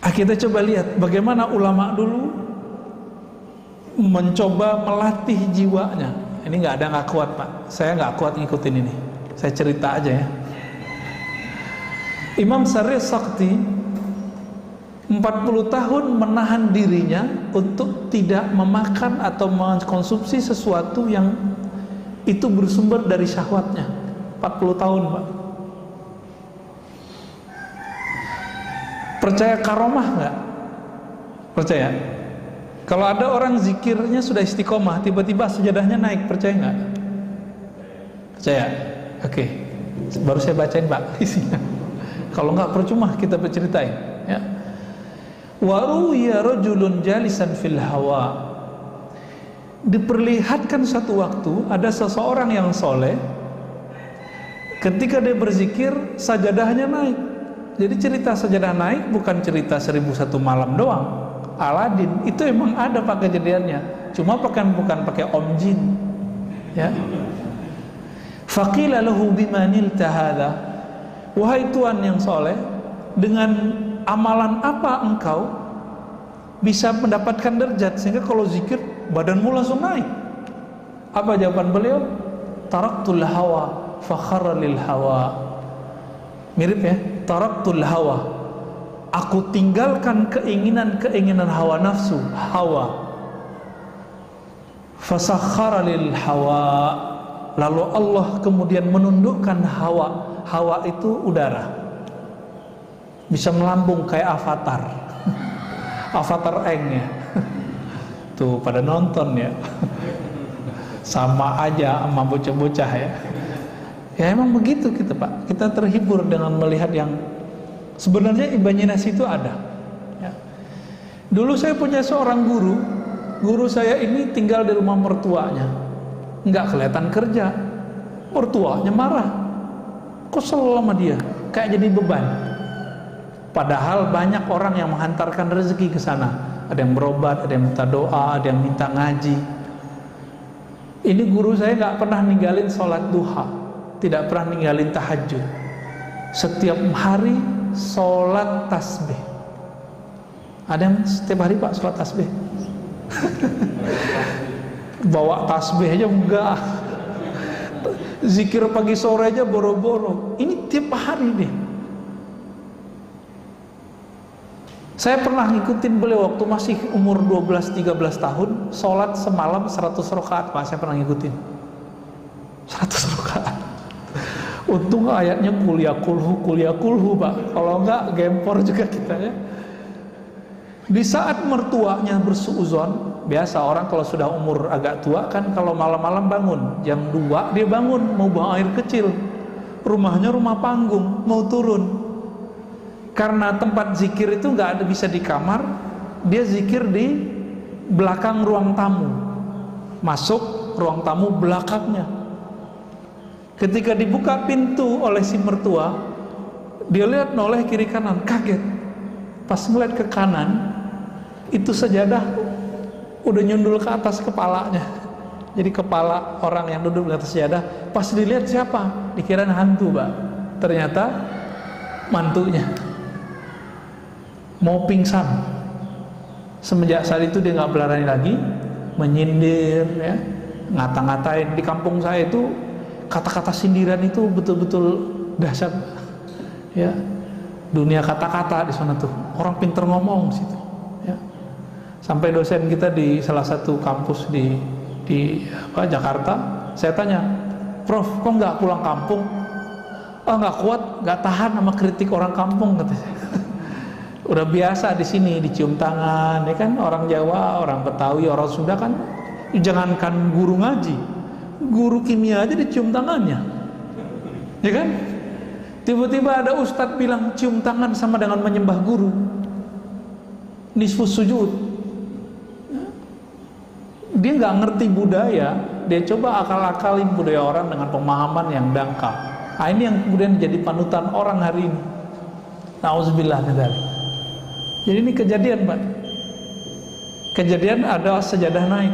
Kita coba lihat bagaimana ulama dulu mencoba melatih jiwanya. Ini nggak kuat Pak, saya nggak kuat ngikutin ini. Saya cerita aja ya. Imam Syarih Sakti 40 tahun menahan dirinya untuk tidak memakan atau mengkonsumsi sesuatu yang itu bersumber dari syahwatnya. 40 tahun Pak. Percaya karomah nggak? Percaya? Kalau ada orang zikirnya sudah istiqomah, tiba-tiba sejadahnya naik, percaya nggak? Percaya? Oke. Baru saya bacain Pak isinya. Kalau nggak percuma kita berceritain. Ya. Waruya rajulun jalisan fil hawa. Diperlihatkan satu waktu ada seseorang yang soleh, ketika dia berzikir sajadahnya naik. Jadi cerita sajadah naik bukan cerita 1001 malam doang. Aladin itu emang ada Pak kejadiannya, cuma bukan pakai om jin. Ya. Faqila lahu bimanilta hadza. Wahai tuan yang soleh, dengan amalan apa engkau bisa mendapatkan derajat sehingga kalau zikir badanmu langsung naik? Apa jawaban beliau? Taraktul hawa fakhara lil hawa. Mirip ya, taraktul hawa. Aku tinggalkan keinginan hawa nafsu, hawa. Fasakhara lil hawa. Lalu Allah kemudian menundukkan hawa. Hawa itu udara. Bisa melambung kayak avatar. Avatar Eng ya. Tuh pada nonton ya. Sama aja sama bocah-bocah ya. Ya emang begitu kita Pak. Kita terhibur dengan melihat yang sebenarnya imajinasi itu ada. Ya. Dulu saya punya seorang guru. Guru saya ini tinggal di rumah mertuanya. Nggak kelihatan kerja. Mertuanya marah. Kesel sama dia. Kayak jadi beban. Padahal banyak orang yang menghantarkan rezeki ke sana. Ada yang berobat, ada yang minta doa, ada yang minta ngaji. Ini guru saya nggak pernah ninggalin sholat duha. Tidak pernah ninggalin tahajud. Setiap hari sholat tasbih. Ada yang setiap hari Pak sholat tasbih? Bawa tasbih aja enggak. Zikir pagi sore aja boro-boro. Ini tiap hari nih. Saya pernah ngikutin beliau waktu masih umur 12-13 tahun, sholat semalam 100 rakaat Pak. Saya pernah ngikutin 100 rakaat. Untung ayatnya kuliah kulhu Pak. Kalau enggak gempor juga kita ya. Di saat mertuanya bersuuzon, biasa orang kalau sudah umur agak tua kan kalau malam-malam bangun jam 2 dia bangun mau buang air kecil. Rumahnya rumah panggung, mau turun. Karena tempat zikir itu nggak ada bisa di kamar, dia zikir di belakang ruang tamu. Masuk ruang tamu belakangnya. Ketika dibuka pintu oleh si mertua, dia lihat noleh kiri kanan, kaget. Pas ngeliat ke kanan, itu sajadah udah nyundul ke atas kepalanya. Jadi kepala orang yang duduk di atas sajadah. Pas dilihat siapa? Dikira hantu Pak. Ternyata mantunya. Mau pingsan. Semenjak saat itu dia nggak berani lagi menyindir, ya, ngata-ngatain. Di kampung saya itu kata-kata sindiran itu betul-betul dahsyat, ya. Dunia kata-kata di sana tuh. Orang pinter ngomong situ, ya. Sampai dosen kita di salah satu kampus di Jakarta, saya tanya, Prof, kok nggak pulang kampung? Oh nggak kuat, nggak tahan sama kritik orang kampung katanya. Udah biasa di sini dicium tangan, ya kan, orang Jawa, orang Betawi, orang Sunda kan, jangankan guru ngaji, guru kimia aja dicium tangannya, ya kan? Tiba-tiba ada ustadz bilang cium tangan sama dengan menyembah guru, nisfus sujud. Dia nggak ngerti budaya, dia coba akal-akalin budaya orang dengan pemahaman yang dangkal. Nah, ini yang kemudian jadi panutan orang hari ini. Nauzubillah min dzalik. Jadi ini kejadian Pak. Kejadian ada sajadah naik.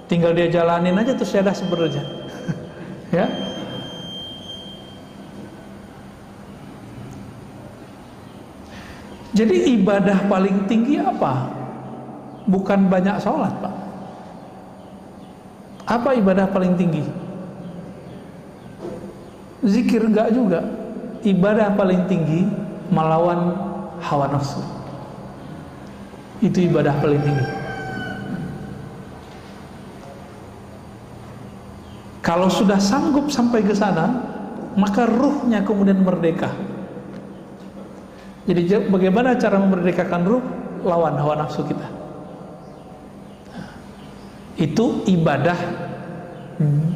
Tinggal dia jalanin aja tuh sajadah sebenarnya. Ya. Jadi ibadah paling tinggi apa? Bukan banyak sholat, Pak. Apa ibadah paling tinggi? Zikir enggak juga. Ibadah paling tinggi melawan hawa nafsu. Itu ibadah paling tinggi. Kalau sudah sanggup sampai ke sana, maka ruhnya kemudian merdeka. Jadi bagaimana cara memerdekakan ruh? Lawan hawa nafsu kita. Itu ibadah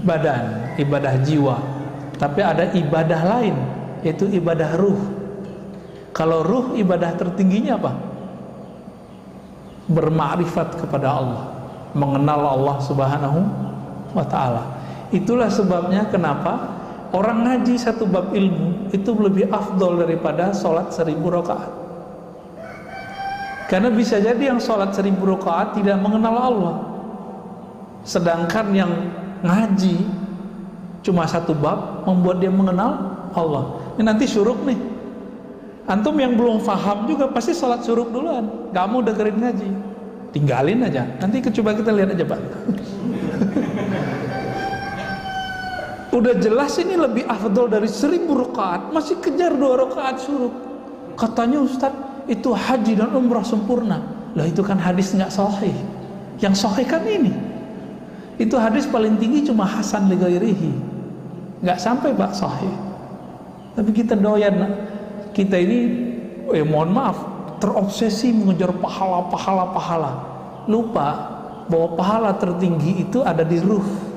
badan, ibadah jiwa. Tapi ada ibadah lain, yaitu ibadah ruh. Kalau ruh, ibadah tertingginya apa? Bermakrifat kepada Allah, mengenal Allah Subhanahu wa ta'ala. Itulah sebabnya kenapa orang ngaji satu bab ilmu itu lebih afdol daripada sholat 1000 rakaat. Karena bisa jadi yang sholat 1000 rakaat tidak mengenal Allah, sedangkan yang ngaji cuma satu bab membuat dia mengenal Allah. Ini nanti syuruk nih. Antum yang belum paham juga pasti sholat syuruk duluan, gak mau dengerin ngaji, tinggalin aja. Nanti coba kita lihat aja, Pak. Udah jelas ini lebih afdol dari 1000 rakaat, masih kejar 2 rakaat syuruk. Katanya Ustadz, itu haji dan umrah sempurna. Lah itu kan hadis nggak sahih. Yang sahih kan ini. Itu hadis paling tinggi cuma hasan li ghairihi. Nggak sampai Pak sahih. Tapi kita doyan, kita ini mohon maaf, terobsesi mengejar pahala. Lupa bahwa pahala tertinggi itu ada di ruh.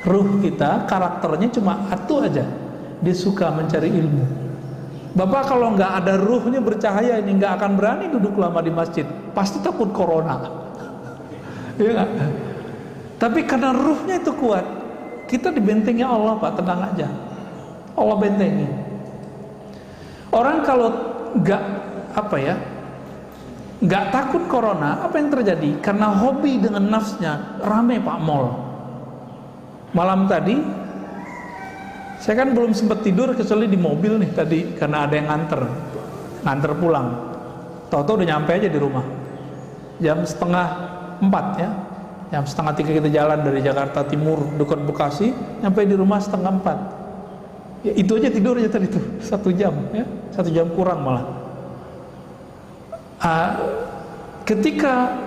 Ruh kita karakternya cuma satu aja, dia suka mencari ilmu. Bapak kalau nggak ada ruhnya bercahaya ini nggak akan berani duduk lama di masjid, pasti takut corona. Ya, tapi karena ruhnya itu kuat, kita dibentengi Allah, Pak, tenang aja, Allah bentengi. Orang kalau nggak takut corona, apa yang terjadi? Karena hobi dengan nafsnya, rame Pak mall. Malam tadi saya kan belum sempat tidur kecuali di mobil nih tadi, karena ada yang nganter pulang. Tahu-tahu udah nyampe aja di rumah jam 3:30 ya, jam 2:30 kita jalan dari Jakarta Timur dekat Bekasi, nyampe di rumah 3:30. Ya, itu aja tidur aja tadi tuh 1 jam ya, 1 jam kurang malah. Ketika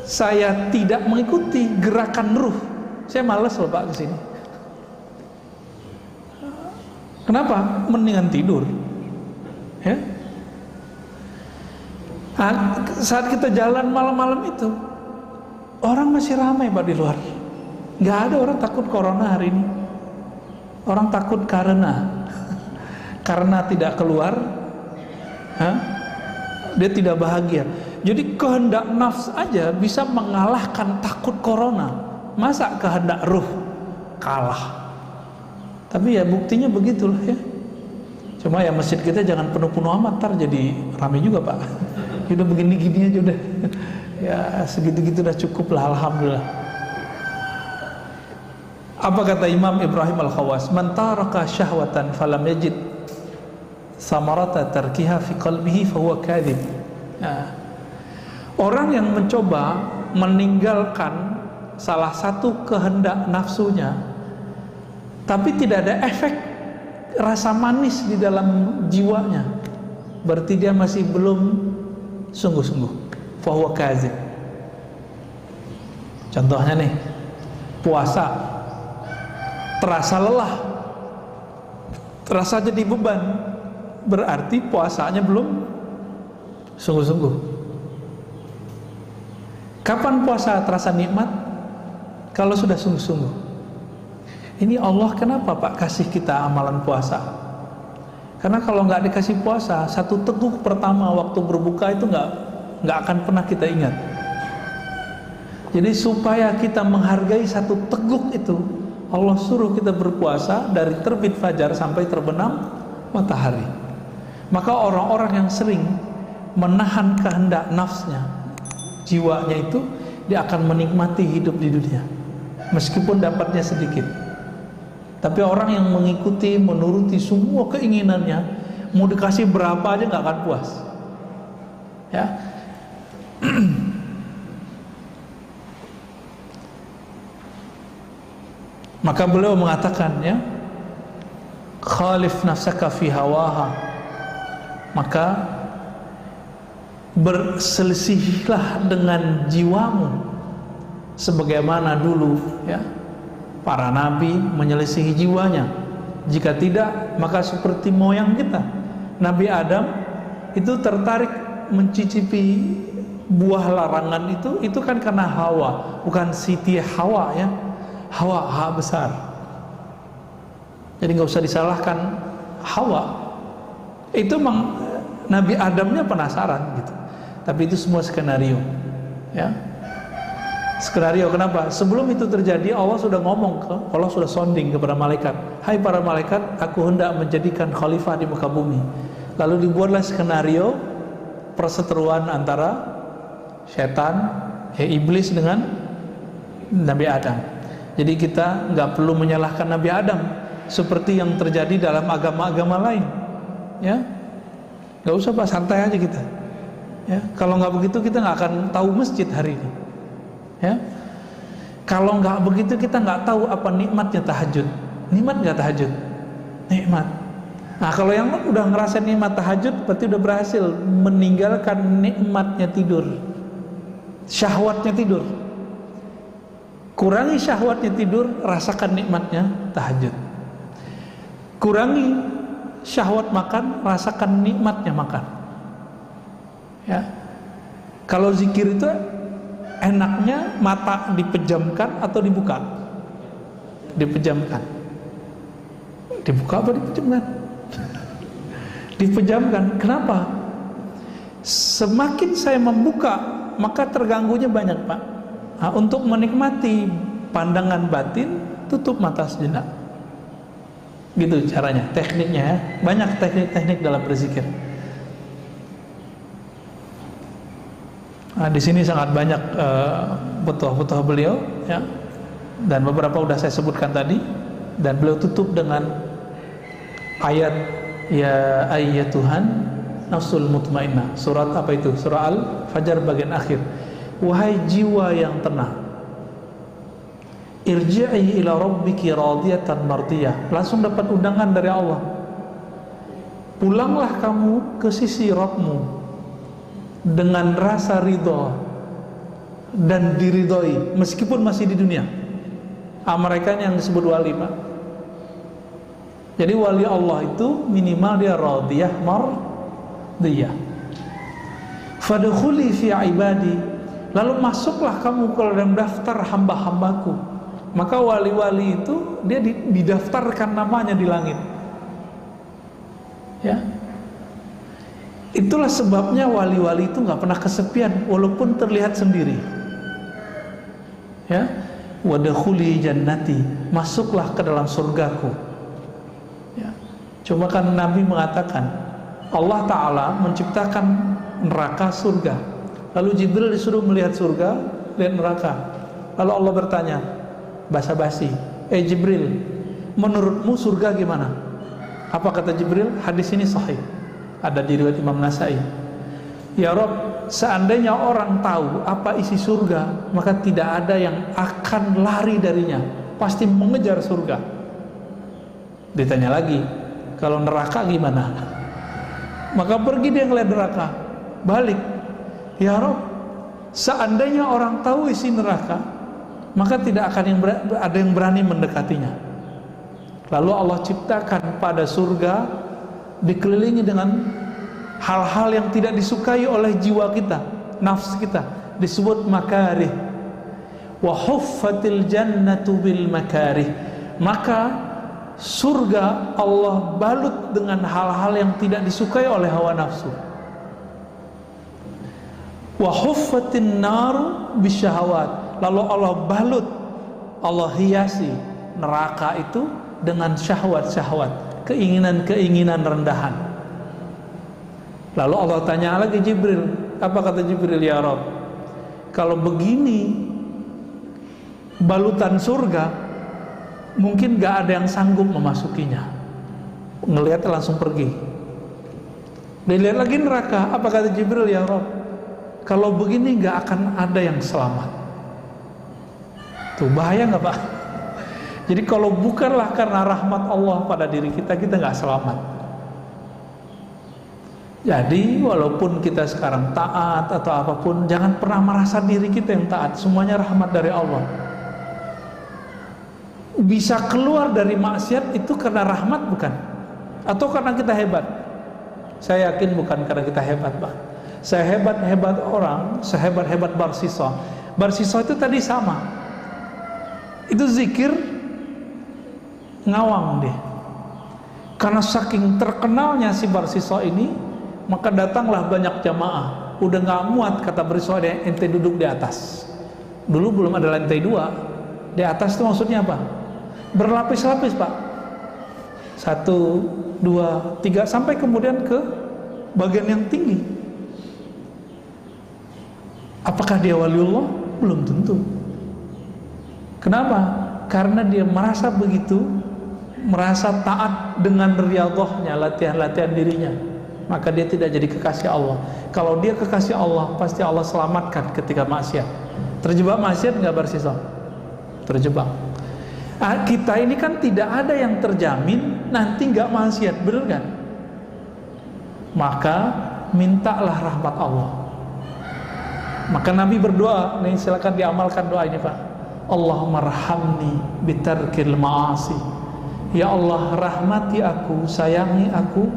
saya tidak mengikuti gerakan ruh, saya malas loh Pak kesini. Kenapa? Mendingan tidur ya. Saat kita jalan malam-malam itu orang masih ramai Pak di luar. Nggak ada orang takut corona hari ini. Orang takut karena tidak keluar, dia tidak bahagia. Jadi kehendak nafs aja bisa mengalahkan takut corona. Masa kehendak ruh kalah? Tapi ya buktinya begitulah ya. Cuma ya masjid kita jangan penuh-penuh amat, ntar jadi ramai juga Pak. Udah begini-gini aja udah. Ya segitu-gitu udah cukup lah, alhamdulillah. Apa kata Imam Ibrahim Al-Khawas? Man taraka syahwatan falam yajid samarata tarkiha fi qalbihi fahuwa kadhib. Orang yang mencoba meninggalkan salah satu kehendak nafsunya tapi tidak ada efek rasa manis di dalam jiwanya, berarti dia masih belum sungguh-sungguh. Fahuwa kadzib. Contohnya nih, puasa terasa lelah, terasa jadi beban, berarti puasanya belum sungguh-sungguh. Kapan puasa terasa nikmat? Kalau sudah sungguh-sungguh. Ini Allah kenapa Pak kasih kita amalan puasa? Karena kalau nggak dikasih puasa, satu teguk pertama waktu berbuka itu nggak akan pernah kita ingat. Jadi supaya kita menghargai satu teguk itu, Allah suruh kita berpuasa dari terbit fajar sampai terbenam matahari. Maka orang-orang yang sering menahan kehendak nafsnya, jiwanya itu, dia akan menikmati hidup di dunia meskipun dapatnya sedikit. Tapi orang yang mengikuti, menuruti semua keinginannya, Mau dikasih berapa aja nggak akan puas. Ya. Maka beliau mengatakan, ya, khalif nafsaka fi hawaha, maka berselisihlah dengan jiwamu sebagaimana dulu, ya, para nabi menyelisihi jiwanya. Jika tidak, maka seperti moyang kita, Nabi Adam itu tertarik mencicipi buah larangan itu kan karena Hawa, bukan Siti Hawa, ya. Hawa, H besar. Jadi nggak usah disalahkan Hawa. Itu memang Nabi Adamnya penasaran gitu. Tapi itu semua skenario, ya. Skenario, kenapa? Sebelum itu terjadi, Allah sudah ngomong, Allah sudah sounding kepada malaikat. Hai para malaikat, aku hendak menjadikan khalifah di muka bumi. Lalu dibuatlah skenario perseteruan antara setan, iblis dengan Nabi Adam. Jadi kita nggak perlu menyalahkan Nabi Adam seperti yang terjadi dalam agama-agama lain, ya. Nggak usah, Pak, santai aja kita, ya. Kalau nggak begitu kita nggak akan tahu masjid hari ini, ya. Kalau nggak begitu kita nggak tahu apa nikmatnya tahajud. Nikmat nggak tahajud? Nikmat. Nah, kalau yang udah ngerasa nikmat tahajud, berarti udah berhasil meninggalkan nikmatnya tidur, syahwatnya tidur. Kurangi syahwatnya tidur, rasakan nikmatnya tahajud. Kurangi syahwat makan, rasakan nikmatnya makan, ya. Kalau zikir itu enaknya mata dipejamkan atau dibuka? Dipejamkan. Dibuka apa dipejamkan? Dipejamkan. Kenapa? Semakin saya membuka, maka terganggunya banyak, Pak. Nah, untuk menikmati pandangan batin, tutup mata sejenak. Gitu caranya, tekniknya, ya. Banyak teknik-teknik dalam berzikir. Nah, di sini sangat banyak butuh-butuh beliau, ya. Dan beberapa sudah saya sebutkan tadi. Dan beliau tutup dengan ayat, ya ayyatuhan nafsul mutmainnah. Surat apa itu? Surah Al-Fajr bagian akhir. Wahai jiwa yang tenang, irji'i ila rabbiki radiyatan mardiyah. Langsung dapat undangan dari Allah. Pulanglah kamu ke sisi Rabbmu dengan rasa ridho dan diridhoi meskipun masih di dunia. Mereka yang disebut wali, Pak. Jadi wali Allah itu minimal dia radiyah mardiyah. Fadkhuli fi ibadi. Lalu masuklah kamu ke dalam daftar hamba-hambaku. Maka wali-wali itu dia didaftarkan namanya di langit, ya. Itulah sebabnya wali-wali itu nggak pernah kesepian walaupun terlihat sendiri, ya. Wadkhuli jannati, masuklah ke dalam surgaku, ya. Cuma kan Nabi mengatakan Allah Ta'ala menciptakan neraka, surga. Lalu Jibril disuruh melihat surga, lihat neraka. Lalu Allah bertanya basa-basi, Jibril, menurutmu surga gimana? Apa kata Jibril? Hadis ini sahih, ada di riwayat Imam Nasai. Ya Rabb, seandainya orang tahu apa isi surga, maka tidak ada yang akan lari darinya, pasti mengejar surga. Ditanya lagi, kalau neraka gimana? Maka pergi dia ngeliat neraka, balik. Ya Rabb, seandainya orang tahu isi neraka, maka tidak akan ada yang berani mendekatinya. Lalu Allah ciptakan pada surga dikelilingi dengan hal-hal yang tidak disukai oleh jiwa kita, nafs kita, disebut makarih. Wa huffatil jannatu bil makarih. Maka surga Allah balut dengan hal-hal yang tidak disukai oleh hawa nafsu. Wa huffatin nar bisyahawat. Lalu Allah balut, Allah hiasi neraka itu dengan syahwat-syahwat, keinginan-keinginan rendahan. Lalu Allah tanya lagi Jibril, apa kata Jibril? Ya Rabb, kalau begini balutan surga, mungkin gak ada yang sanggup memasukinya. Ngelihat langsung pergi. Dilihat lagi neraka, apa kata Jibril, ya Rabb, kalau begini nggak akan ada yang selamat. Tuh bahaya nggak Pak? Jadi kalau bukanlah karena rahmat Allah pada diri kita, kita nggak selamat. Jadi walaupun kita sekarang taat atau apapun, jangan pernah merasa diri kita yang taat. Semuanya rahmat dari Allah. Bisa keluar dari maksiat itu karena rahmat bukan? Atau karena kita hebat? Saya yakin bukan karena kita hebat Pak. Sehebat-hebat orang, sehebat-hebat Barsisa. Barsisa itu tadi sama. Itu zikir ngawang deh. Karena saking terkenalnya si Barsisa ini, maka datanglah banyak jamaah. Udah nggak muat kata Barsisa, ente duduk di atas. Dulu belum ada lantai 2. Di atas itu maksudnya apa? Berlapis-lapis Pak. 1, 2, 3 sampai kemudian ke bagian yang tinggi. Apakah dia waliullah? Belum tentu. Kenapa? Karena dia merasa begitu, merasa taat dengan riyadhahnya, latihan-latihan dirinya, maka dia tidak jadi kekasih Allah. Kalau dia kekasih Allah, pasti Allah selamatkan ketika maksiat. Terjebak maksiat nggak Barsisa? Terjebak. Kita ini kan tidak ada yang terjamin nanti nggak maksiat, benar kan? Maka mintalah rahmat Allah. Maka Nabi berdoa, nih silakan diamalkan doa ini Pak. Allahumma rahamni bitarkil ma'asi. Ya Allah, rahmati aku, sayangi aku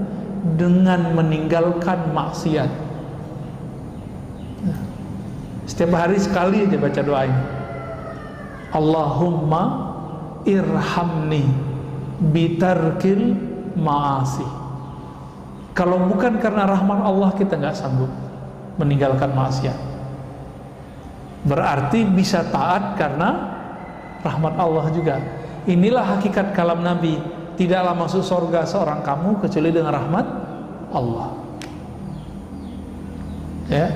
dengan meninggalkan maksiat. Setiap hari sekali aja baca doa ini. Allahumma irhamni bitarkil ma'asi. Kalau bukan karena rahmat Allah, kita nggak sanggup meninggalkan maksiat. Berarti bisa taat karena rahmat Allah juga. Inilah hakikat kalam Nabi. Tidaklah masuk surga seorang kamu kecuali dengan rahmat Allah. Ya.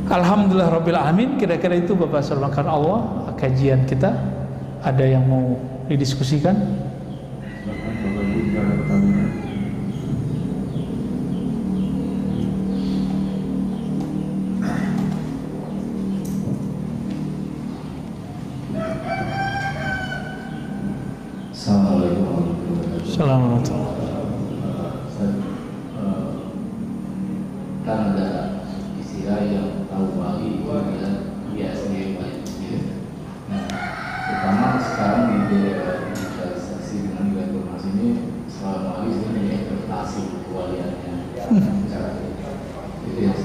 Alhamdulillah Rabbil Alamin. Kira-kira itu Bapak Sulmakan Allah kajian kita. Ada yang mau didiskusikan? Assalamualaikum. Kan ada istilah yang tahu wali itu adalah biasanya wali. Nah, terutama sekarang di daerah digitalisasi dengan nilai informasi ini, soal wali sebenarnya interpretasi kewaliannya. Itu yang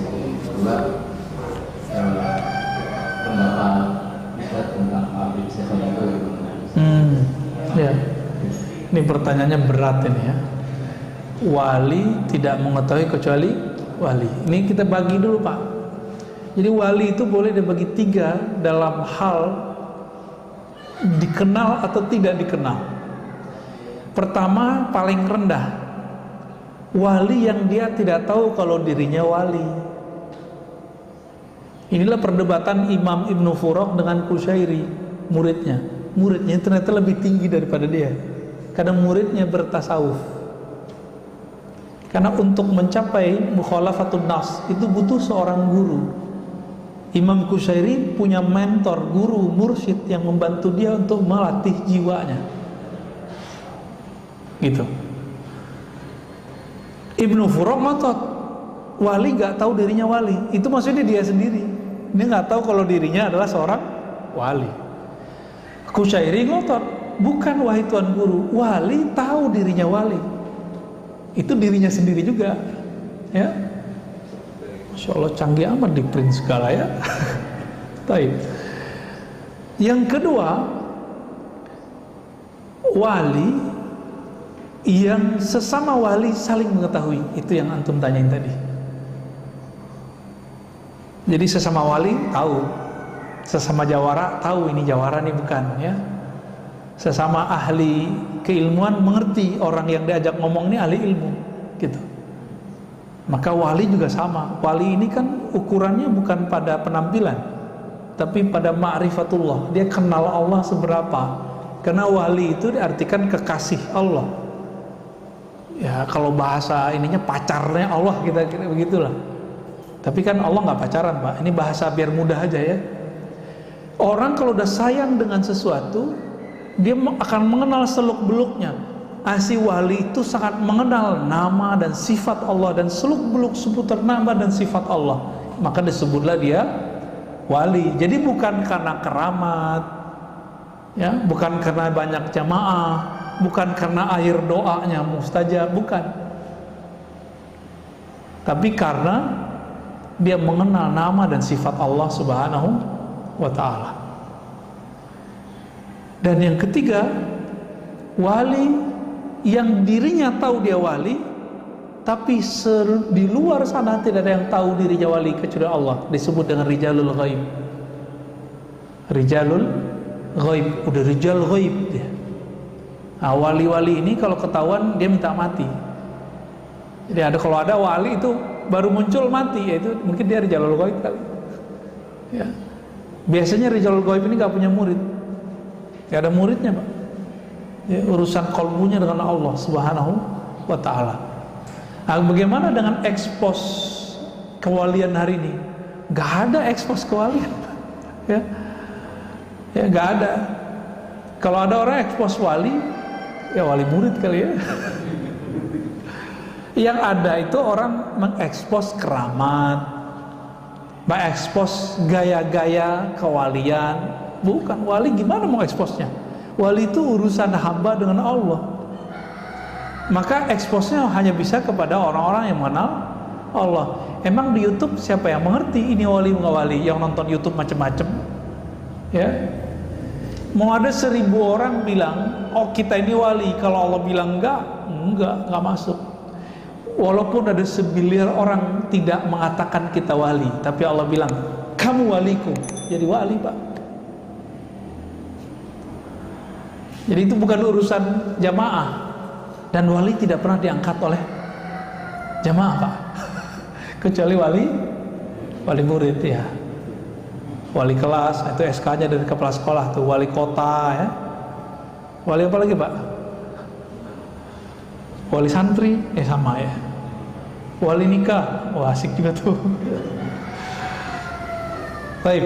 kedua, pendapat Ustaz tentang Habib Syekh itu. Ya. Ini pertanyaannya berat ini ya. Wali tidak mengetahui kecuali wali. Ini kita bagi dulu Pak. Jadi wali itu boleh dibagi 3 dalam hal dikenal atau tidak dikenal. Pertama, paling rendah, wali yang dia tidak tahu kalau dirinya wali. Inilah perdebatan Imam Ibnu Furaq dengan Qushairi, muridnya. Muridnya ternyata lebih tinggi daripada dia. Karena muridnya bertasawuf. Karena untuk mencapai mukhalafatun nas itu butuh seorang guru. Imam Qushairi punya mentor, guru, mursyid yang membantu dia untuk melatih jiwanya. Gitu. Ibnu Furaq ngotot, wali gak tahu dirinya wali. Itu maksudnya dia sendiri. Dia gak tahu kalau dirinya adalah seorang wali. Qushairi ngotot, bukan wahai Tuan Guru, wali tahu dirinya wali. Itu dirinya sendiri juga. Ya. Masya Allah canggih amat di print segala ya. Baik. Yang kedua, wali yang sesama wali saling mengetahui. Itu yang antum tanyain tadi. Jadi sesama wali tahu, sesama jawara tahu ini jawara nih bukan ya. Sesama ahli keilmuan mengerti orang yang diajak ngomong ini ahli ilmu gitu. Maka wali juga sama. Wali ini kan ukurannya bukan pada penampilan, tapi pada ma'rifatullah. Dia kenal Allah seberapa. Karena wali itu diartikan kekasih Allah. Ya kalau bahasa ininya pacarnya Allah, kita kira begitulah. Tapi kan Allah nggak pacaran, Pak. Ini bahasa biar mudah aja ya. Orang kalau udah sayang dengan sesuatu, dia akan mengenal seluk-beluknya. Si wali itu sangat mengenal nama dan sifat Allah dan seluk-beluk seputar nama dan sifat Allah. Maka disebutlah dia wali. Jadi bukan karena keramat, ya, bukan karena banyak jamaah, bukan karena air doanya mustajab, bukan. Tapi karena dia mengenal nama dan sifat Allah Subhanahu wa ta'ala. Dan yang ketiga, wali yang dirinya tahu dia wali, tapi di luar sana tidak ada yang tahu dirinya wali kecuali Allah. Disebut dengan rijalul ghaib. Rijalul ghaib, udah rijal ghaib dia. Nah, wali-wali ini kalau ketahuan dia minta mati. Jadi kalau ada wali itu baru muncul mati, yaitu mungkin dia rijalul ghaib kali. Ya. Biasanya rijalul ghaib ini gak punya murid. Gak ada muridnya, Pak. Ya, urusan kolbunya dengan Allah Subhanahu wa ta'ala. Nah, bagaimana dengan ekspos kewalian hari ini? Gak ada ekspos kewalian. Ya, ya gak ada. Kalau ada orang ekspos wali, ya wali murid kali ya. Yang ada itu orang mengekspos keramat, mengekspos gaya-gaya kewalian. Bukan, wali gimana mau eksposnya? Wali itu urusan hamba dengan Allah. Maka eksposnya hanya bisa kepada orang-orang yang mengenal Allah. Emang di YouTube siapa yang mengerti ini wali nggak wali? Yang nonton YouTube macam-macam, ya. Mau ada 1000 orang bilang, oh kita ini wali. Kalau Allah bilang enggak masuk. Walaupun ada 1 miliar orang tidak mengatakan kita wali, tapi Allah bilang, kamu waliku. Jadi wali, Pak. Jadi itu bukan urusan jamaah. Dan wali tidak pernah diangkat oleh jamaah, Pak. Kecuali wali murid ya. Wali kelas, itu SK-nya dari kepala sekolah tuh. Wali kota ya. Wali apa lagi, Pak? Wali santri, sama ya. Wali nikah, wah asik juga tuh. Baik.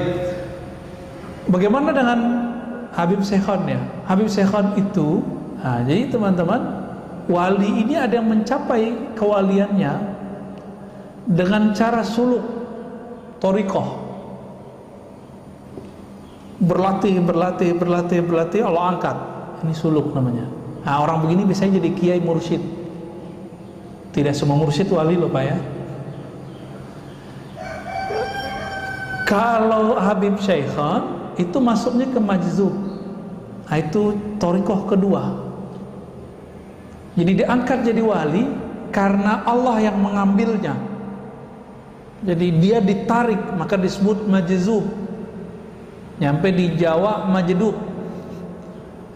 Bagaimana dengan Habib Syekhon ya? Habib Syekhon itu, jadi teman-teman, wali ini ada yang mencapai kewaliannya dengan cara suluk, thariqah. Berlatih, Allah angkat. Ini suluk namanya. Nah, orang begini biasanya jadi kiai mursyid. Tidak semua mursyid wali loh, Pak ya. Kalau Habib Syekhon itu masuknya ke majzub. Nah, itu thariqah kedua. Jadi diangkat jadi wali karena Allah yang mengambilnya. Jadi dia ditarik, maka disebut majzub. Nyampe di Jawa majdub.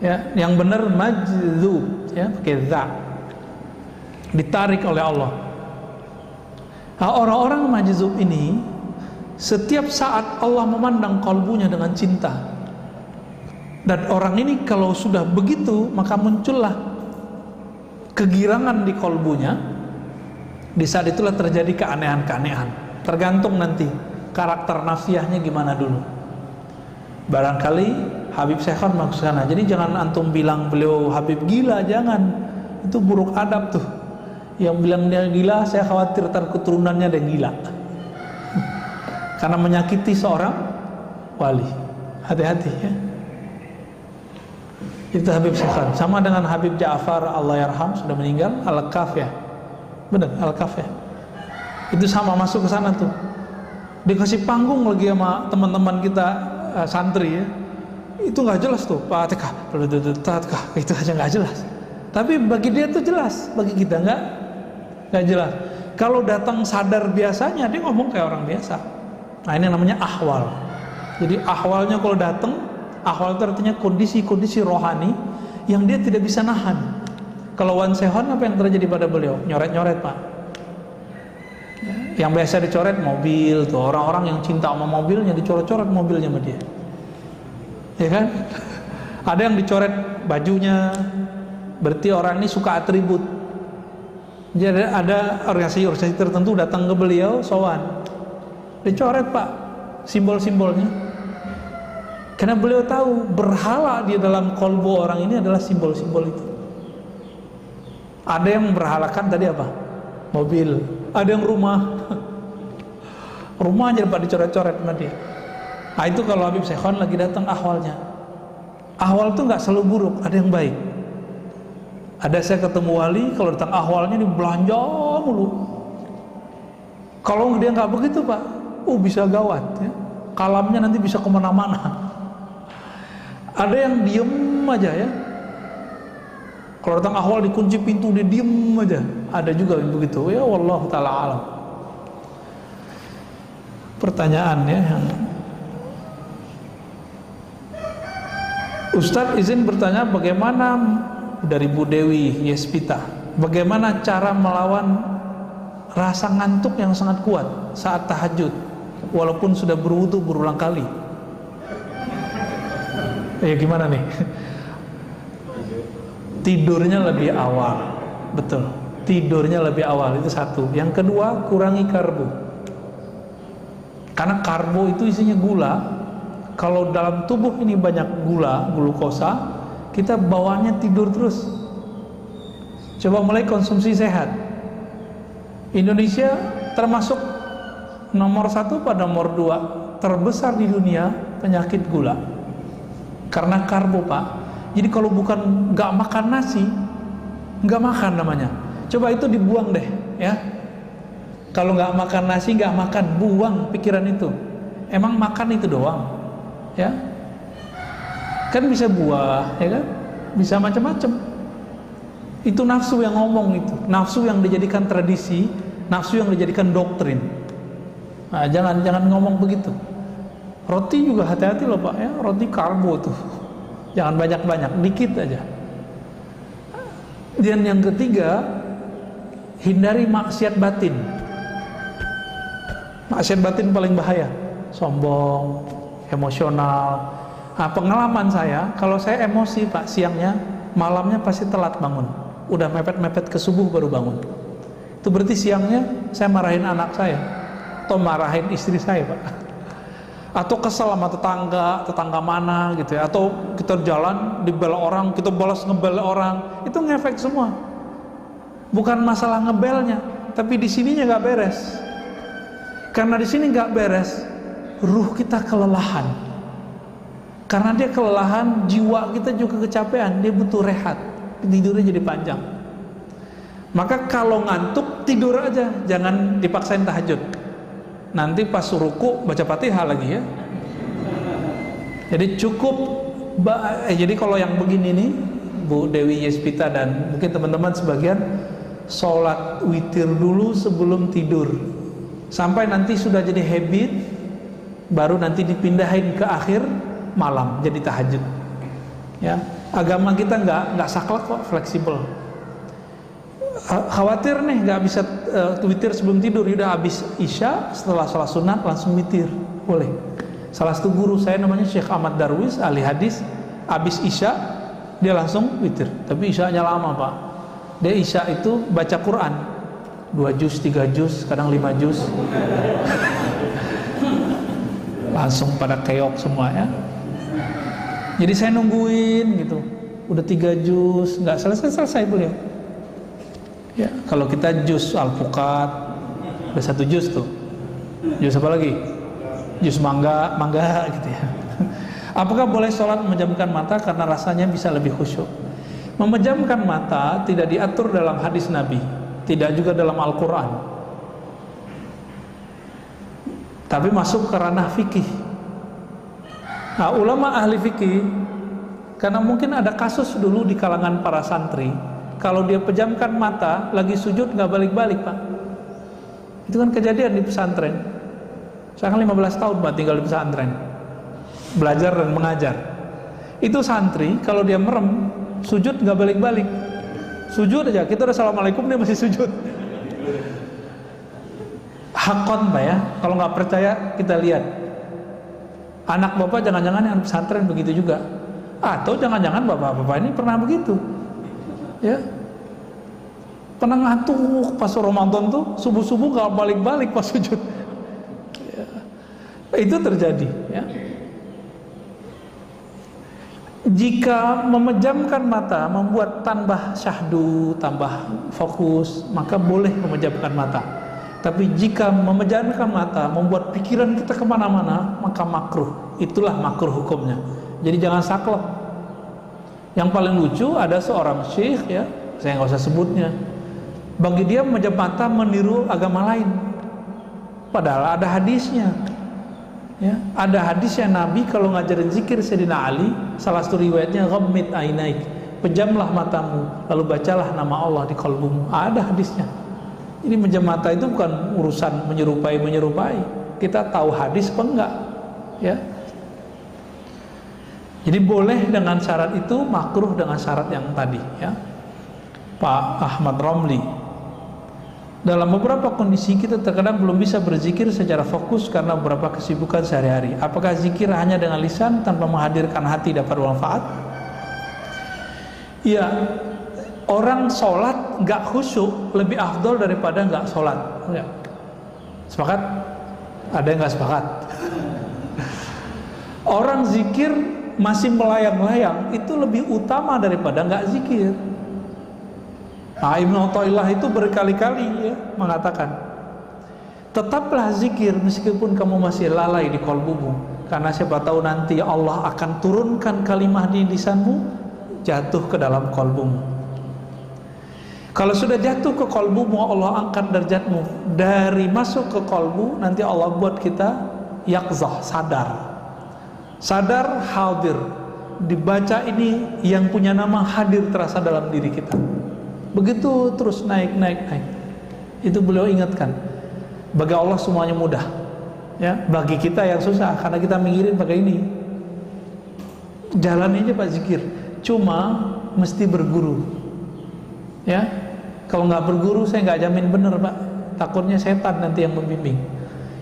Ya, yang benar majzub, ya, pakai za. Ditarik oleh Allah. Nah, orang-orang majzub ini setiap saat Allah memandang kalbunya dengan cinta. Dan orang ini kalau sudah begitu, maka muncullah kegirangan di kalbunya. Di saat itulah terjadi keanehan-keanehan. Tergantung nanti karakter nafsiyahnya gimana dulu. Barangkali Habib Syekhon maksud sana. Jadi jangan antum bilang beliau Habib gila, jangan. Itu buruk adab tuh. Yang bilang dia gila, saya khawatir ntar keturunannya ada yang gila. Karena menyakiti seorang wali. Hati-hati ya. Itu Habib Syekhon. Sama dengan Habib Ja'far Allahyarham, sudah meninggal, Al-Kaf ya. Benar, Al-Kaf ya. Itu sama, masuk ke sana tuh. Dikasih panggung lagi sama teman-teman kita santri ya. Itu nggak jelas tuh, Fatihah, itu aja nggak jelas. Tapi bagi dia tuh jelas, bagi kita nggak jelas. Kalau datang sadar biasanya dia ngomong kayak orang biasa. Nah, ini namanya ahwal. Jadi ahwalnya kalau datang, ahwal itu artinya kondisi-kondisi rohani yang dia tidak bisa nahan. Kalau Wan Sehon apa yang terjadi pada beliau? Nyoret-nyoret, Pak. Yang biasa dicoret mobil tuh, orang-orang yang cinta sama mobilnya dicoret-coret mobilnya sama dia. Ya kan? Ada yang dicoret bajunya. Berarti orang ini suka atribut. Jadi ada organisasi tertentu datang ke beliau sowan, dicoret Pak simbol-simbolnya, karena beliau tahu berhala di dalam kolbu orang ini adalah simbol-simbol itu. Ada yang berhalakan tadi apa? Mobil, ada yang rumah. Rumah aja Pak dicoret-coret sama dia. Nah itu kalau Habib Syekhon lagi datang ahwalnya. Ahwal tuh nggak selalu buruk, ada yang baik. Ada saya ketemu wali, kalau datang ahwalnya ini belanja mulu. Kalau dia nggak begitu Pak, bisa gawat ya. Kalamnya nanti bisa kemana-mana. Ada yang diem aja ya. Kalau datang ahwal dikunci pintu dia diem aja. Ada juga yang begitu. Ya wallahu taala alam. Pertanyaan ya yang Ustadz izin bertanya, bagaimana dari Bu Dewi Yespita, bagaimana cara melawan rasa ngantuk yang sangat kuat saat tahajud walaupun sudah berwudu berulang kali? Ya gimana nih? Tidurnya lebih awal, betul. Tidurnya lebih awal itu satu. Yang kedua, kurangi karbo. Karena karbo itu isinya gula. Kalau dalam tubuh ini banyak gula, glukosa, kita bawaannya tidur terus. Coba mulai konsumsi sehat. Indonesia termasuk nomor 1 pada nomor 2 terbesar di dunia penyakit gula. Karena karbo Pak. Jadi kalau bukan nggak makan nasi, nggak makan namanya. Coba itu dibuang deh, ya. Kalau nggak makan nasi, nggak makan, buang pikiran itu. Emang makan itu doang, ya? Kan bisa buah, ya kan? Bisa macam-macam. Itu nafsu yang ngomong itu, nafsu yang dijadikan tradisi, nafsu yang dijadikan doktrin. Nah, jangan ngomong begitu. Roti juga hati-hati loh Pak, ya. Roti karbo tuh. Jangan banyak-banyak, dikit aja. Dan yang ketiga, hindari maksiat batin. Maksiat batin paling bahaya. Sombong, emosional. Nah, pengalaman saya, kalau saya emosi Pak, siangnya, malamnya pasti telat bangun. Udah mepet-mepet ke subuh baru bangun. Itu berarti siangnya saya marahin anak saya, atau marahin istri saya Pak. Atau kesel sama tetangga mana gitu ya. Atau kita jalan dibela orang, kita balas ngebel orang, itu ngefek semua. Bukan masalah ngebelnya, tapi di sininya nggak beres. Karena di sini nggak beres, ruh kita kelelahan. Karena dia kelelahan, jiwa kita juga kecapean, dia butuh rehat, tidurnya jadi panjang. Maka kalau ngantuk tidur aja, jangan dipaksain tahajud. Nanti pas ruku baca Fatihah lagi ya. Jadi cukup. Jadi kalau yang begini nih, Bu Dewi Yespita dan mungkin teman-teman sebagian, sholat witir dulu sebelum tidur, sampai nanti sudah jadi habit, baru nanti dipindahin ke akhir malam jadi tahajud. Ya, agama kita nggak saklek kok, fleksibel. Khawatir nih nggak bisa witir sebelum tidur, udah habis isya setelah sholat sunat langsung witir, boleh. Salah satu guru saya namanya Syekh Ahmad Darwis, ahli hadis, habis isya dia langsung witir, tapi isyanya lama Pak. Dia isya itu baca Quran 2 juz, 3 juz, kadang 5 juz. Langsung pada keok semua ya. Jadi saya nungguin gitu, udah 3 juz nggak selesai beliau. Ya, kalau kita jus alpukat udah 1 jus tuh. Jus apa lagi? Jus mangga gitu ya. Apakah boleh sholat memejamkan mata karena rasanya bisa lebih khusyuk? Memejamkan mata tidak diatur dalam hadis Nabi, tidak juga dalam Al-Quran, tapi masuk ke ranah fikih. Nah, ulama ahli fikih, karena mungkin ada kasus dulu di kalangan para santri, kalau dia pejamkan mata lagi sujud nggak balik-balik Pak. Itu kan kejadian di pesantren. Saya kan 15 tahun Pak tinggal di pesantren, belajar dan mengajar. Itu santri kalau dia merem sujud nggak balik-balik, sujud aja. Kita udah assalamualaikum dia masih sujud. Hakon Pak ya. Kalau nggak percaya kita lihat. Anak bapak jangan-jangan yang pesantren begitu juga. Atau jangan-jangan bapak-bapak ini pernah begitu. Ya. pernah ngantuk pas Ramadan tuh subuh-subuh nggak balik-balik pas sujud. Ya. Itu terjadi. Ya. Jika memejamkan mata membuat tambah syahdu, tambah fokus, maka boleh memejamkan mata. Tapi jika memejamkan mata membuat pikiran kita kemana-mana, maka makruh. Itulah makruh hukumnya. Jadi jangan saklek. Yang paling lucu ada seorang syekh, ya, saya nggak usah sebutnya. Bagi dia memejam mata meniru agama lain. Padahal ada hadisnya. Ya, ada hadisnya Nabi kalau ngajarin zikir Sayyidina Ali, salah satu riwayatnya ghammid ainaik, pejamlah matamu lalu bacalah nama Allah di qalbumu. Ada hadisnya. Ini menjam mata itu bukan urusan menyerupai. Kita tahu hadis apa enggak, ya. Jadi boleh dengan syarat itu, makruh dengan syarat yang tadi, ya. Pak Ahmad Romli, dalam beberapa kondisi kita terkadang belum bisa berzikir secara fokus karena beberapa kesibukan sehari-hari. Apakah zikir hanya dengan lisan tanpa menghadirkan hati dapat bermanfaat? Ya, orang sholat nggak khusyuk lebih afdol daripada nggak sholat. Ya. Sepakat? Ada yang nggak sepakat? Orang zikir masih melayang-layang itu lebih utama daripada nggak zikir. Nah, Ibnu Athaillah itu berkali-kali, ya, mengatakan, tetaplah zikir meskipun kamu masih lalai di qalbumu, karena siapa tahu nanti Allah akan turunkan kalimah di lisanmu jatuh ke dalam qalbumu. Kalau sudah jatuh ke qalbumu, Allah angkat derajatmu. Dari masuk ke qalbu, nanti Allah buat kita yaqzah, sadar hadir. Dibaca ini yang punya nama hadir terasa dalam diri kita. Begitu terus naik. Itu beliau ingatkan. Bagi Allah semuanya mudah, ya. Bagi kita yang susah karena kita mikirin pakai ini. Jalan aja Pak zikir. Cuma mesti berguru, ya. Kalau nggak berguru saya nggak jamin bener Pak. Takutnya setan nanti yang membimbing.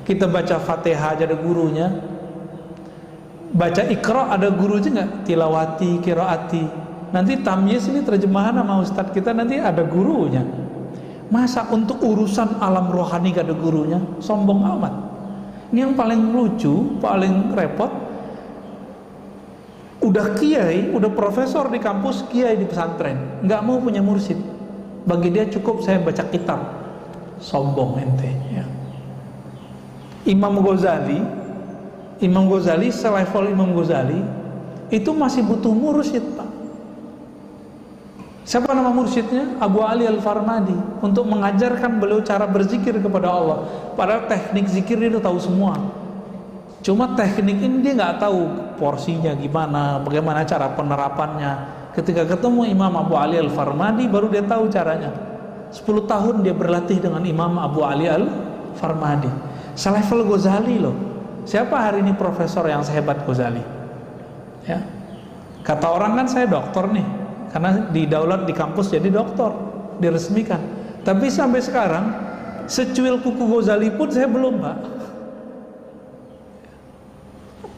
Kita baca Fatihah aja ada gurunya. Baca Iqra ada guru aja nggak? Tilawati, qiraati. Nanti tamyiz ini terjemahan sama ustadz kita nanti ada gurunya. Masa untuk urusan alam rohani gak ada gurunya? Sombong amat. Ini yang paling lucu, paling repot. Udah kiai, udah profesor di kampus, kiai di pesantren, nggak mau punya mursyid. Bagi dia cukup saya baca kitab. Sombong ente, ya. Imam Ghazali selevel Imam Ghazali itu masih butuh mursyid, Pak. Siapa nama mursyidnya? Abu Ali Al-Farmadi, untuk mengajarkan beliau cara berzikir kepada Allah. Padahal teknik zikir dia tahu semua. Cuma teknik ini dia nggak tahu porsinya gimana, bagaimana cara penerapannya. Ketika ketemu Imam Abu Ali Al-Farmadi baru dia tahu caranya. 10 tahun dia berlatih dengan Imam Abu Ali Al-Farmadi. Selevel Ghazali loh. Siapa hari ini profesor yang sehebat Ghazali? Ya. Kata orang kan saya doktor nih. Karena didaulat di kampus jadi doktor, diresmikan. Tapi sampai sekarang secuil kuku Ghazali pun saya belum, Pak.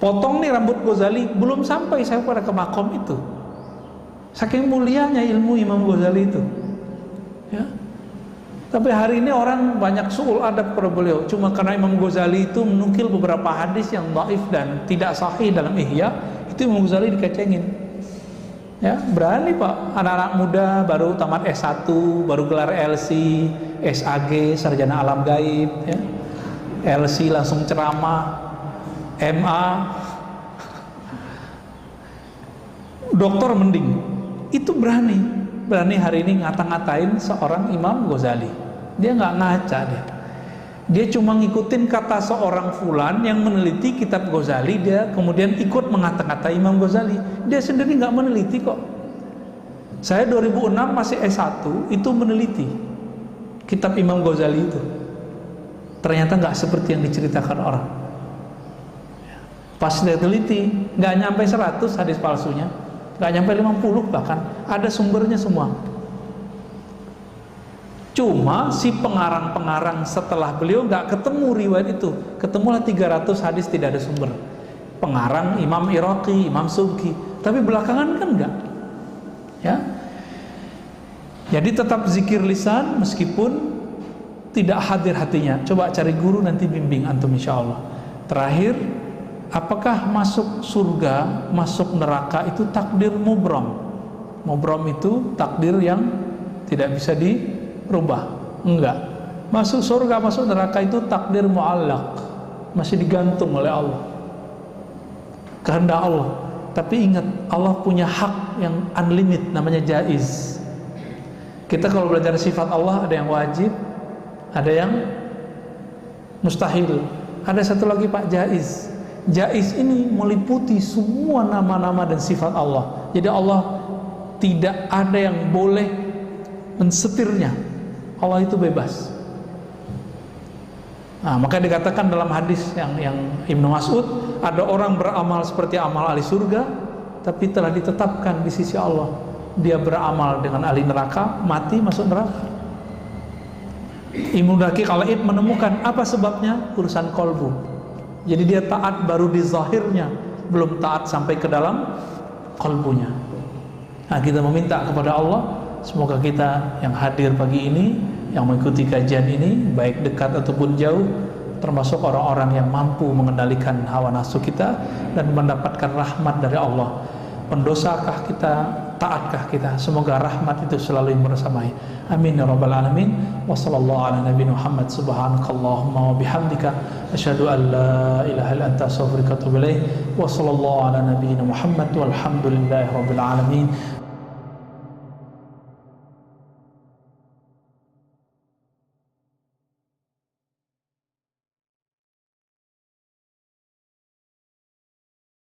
Potong nih rambut Ghazali belum sampai saya pada ke makom itu. Saking mulianya ilmu Imam Ghazali itu, ya. Tapi hari ini orang banyak su'ul adab kepada beliau. Cuma karena Imam Ghazali itu menukil beberapa hadis yang dhaif dan tidak sahih dalam Ihya, itu Imam Ghazali dikecengin. Ya, berani Pak, anak-anak muda baru tamat S1, baru gelar LC, SAG, sarjana alam gaib, ya. LC langsung ceramah, MA, doktor mending. Itu berani hari ini ngata-ngatain seorang Imam Ghazali. Dia nggak ngaca dia. Dia cuma ngikutin kata seorang fulan yang meneliti kitab Ghazali, dia kemudian ikut mengata-ngatai Imam Ghazali. Dia sendiri nggak meneliti kok. Saya 2006 masih S1 itu meneliti kitab Imam Ghazali itu. Ternyata nggak seperti yang diceritakan orang. Pas dia teliti, nggak nyampe 100 hadis palsunya, nggak nyampe 50 bahkan. Ada sumbernya semua. Cuma si pengarang-pengarang setelah beliau nggak ketemu riwayat itu, ketemulah 300 hadis tidak ada sumber. Pengarang Imam Iraqi, Imam Subki, tapi belakangan kan enggak. Ya. Jadi tetap zikir lisan meskipun tidak hadir hatinya. Coba cari guru, nanti bimbing antum insyaallah. Terakhir, apakah masuk surga, masuk neraka itu takdir mubram? Mubram itu takdir yang tidak bisa dirubah. Enggak. Masuk surga, masuk neraka itu takdir muallaq, masih digantung oleh Allah, kehendak Allah. Tapi ingat, Allah punya hak yang unlimited, namanya jaiz. Kita kalau belajar sifat Allah, ada yang wajib, ada yang mustahil, ada satu lagi Pak, jaiz. Jaiz ini meliputi semua nama-nama dan sifat Allah. Jadi Allah tidak ada yang boleh mensetirnya. Allah itu bebas. Nah, maka dikatakan dalam hadis yang Ibnu Mas'ud, ada orang beramal seperti amal ahli surga, tapi telah ditetapkan di sisi Allah dia beramal dengan ahli neraka, mati masuk neraka. Ibnu Daqiq al-Id menemukan apa sebabnya, urusan kolbu. Jadi dia taat baru di zahirnya, belum taat sampai ke dalam kolbunya. Nah, kita meminta kepada Allah, semoga kita yang hadir pagi ini, yang mengikuti kajian ini, baik dekat ataupun jauh, termasuk orang-orang yang mampu mengendalikan hawa nafsu kita dan mendapatkan rahmat dari Allah. Pendosakah kita, taatkah kita? Semoga rahmat itu selalu bersamai. Amin ya rabbal alamin. Wa sallallahu ala nabiyina Muhammad, subhanakallahumma wa bihamdika, asyhadu an la ilaha illa anta, astaghfiruka wa atubu ilaik. Wa sallallahu ala nabiyina Muhammad walhamdulillahi rabbil alamin.